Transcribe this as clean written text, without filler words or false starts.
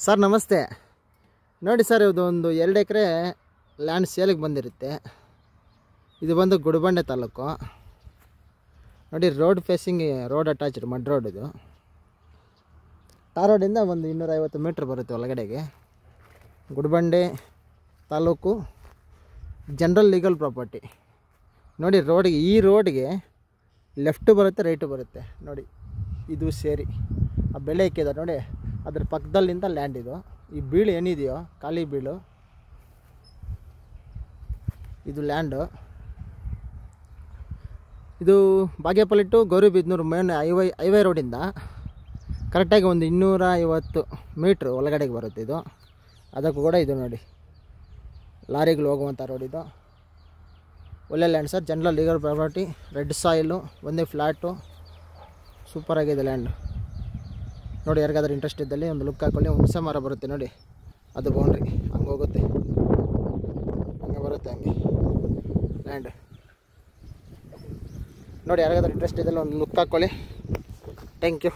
Sir ನಮಸ್ತೆ. ನೋಡಿ sir, ಇದು ಒಂದು 2 ಎಕರೆ ಲ್ಯಾಂಡ್ ಸೇಲಿಗೆ ಬಂದಿರುತ್ತೆ. ಇದು ಬಂದು ಗುಡಿಬಂಡೆ ತಾಲೂಕು. ನೋಡಿ, road facing, road attached mud road. ಇದು ಟಾರ್ ರೋಡಿಂದ ಒಂದು 250 ಮೀಟ್ರ್ ಬರುತ್ತೆ ಒಳಗಡೆಗೆ. Gudibande taluk, general legal property. ನೋಡಿ, ರೋಡಿಗೆ, ಈ ರೋಡ್ಗೆ ಲೆಫ್ಟು ಬರುತ್ತೆ, ರೈಟು ಬರುತ್ತೆ. ನೋಡಿ, ಇದು ಸೇರಿ ಆ ಬೆಳೆ ಇಕ್ಕಿದ್ದಾರೆ ನೋಡಿ, ಅದ್ರ ಪಕ್ಕದಲ್ಲಿಂದ ಲ್ಯಾಂಡ್. ಇದು ಈ ಬೀಳು ಏನಿದೆಯೋ, ಖಾಲಿ ಬೀಳು, ಇದು ಲ್ಯಾಂಡು. ಇದು Bagepalli to Gauribidanur main highway ರೋಡಿಂದ ಕರೆಕ್ಟಾಗಿ ಒಂದು 250 ಮೀಟ್ರ್ ಒಳಗಡೆಗೆ ಬರುತ್ತೆ. ಇದು ಅದಕ್ಕೂ ಕೂಡ ಇದು ನೋಡಿ, ಲಾರಿಗಳು ಹೋಗುವಂಥ ರೋಡ್. ಇದು ಒಳ್ಳೆ land sir, general legal property, red soil, ಒಂದೇ ಫ್ಲ್ಯಾಟು, ಸೂಪರಾಗಿದೆ ಲ್ಯಾಂಡ್. ನೋಡಿ, ಯಾರಿಗಾದ್ರೂ ಇಂಟ್ರೆಸ್ಟ್ ಇದ್ದಲ್ಲಿ ಒಂದು ಲುಕ್ ಹಾಕೊಳ್ಳಿ. ಹುಣಸೆ ಮರ ಬರುತ್ತೆ ನೋಡಿ, ಅದು ಬೌಂಡ್ರಿ ಹಂಗೆ ಹೋಗುತ್ತೆ, ಹಂಗೆ ಬರುತ್ತೆ, ಹಂಗೆ ಲ್ಯಾಂಡ್. ನೋಡಿ, ಯಾರಿಗಾದ್ರೂ ಇಂಟ್ರೆಸ್ಟ್ ಇದ್ದಲ್ಲಿ ಒಂದು ಲುಕ್ ಹಾಕ್ಕೊಳ್ಳಿ. Thank you.